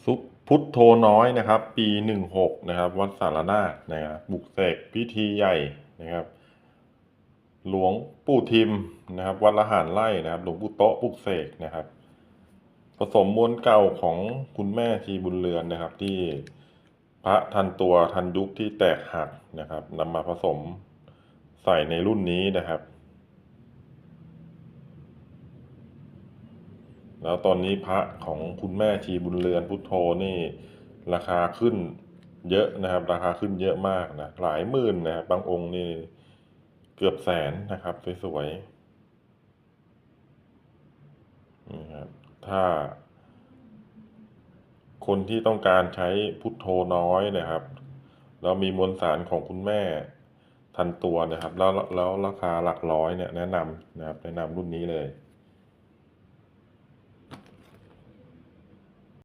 ซุปพุทโธน้อยนะครับปี16นะครับวัดสารนาถนะครับปลุกเสกพิธีใหญ่นะครับหลวงปู่ทิมนะครับวัดละหารไร่นะครับหลวงปู่โต๊ะปลุกเสกนะครับผสมมวลเก่าของคุณแม่ชีบุญเรือนนะครับที่พระทันตัวทันยุคที่แตกหักนะครับนำมาผสมใส่ในรุ่นนี้นะครับ แล้วตอนนี้พระของคุณแม่ชีบุญเรือนพุทโธนี่ราคาขึ้นเยอะนะครับราคาขึ้นเยอะมากนะหลายหมื่นนะครับบางองค์นี่เกือบแสนนะครับสวยๆนี่ครับถ้าคนที่ต้องการใช้พุทโธน้อยนะครับแล้วมีมวลสารของคุณแม่ทันตัวนะครับแล้วราคาหลักร้อยเนี่ยแนะนำนะครับแนะนำรุ่นนี้เลย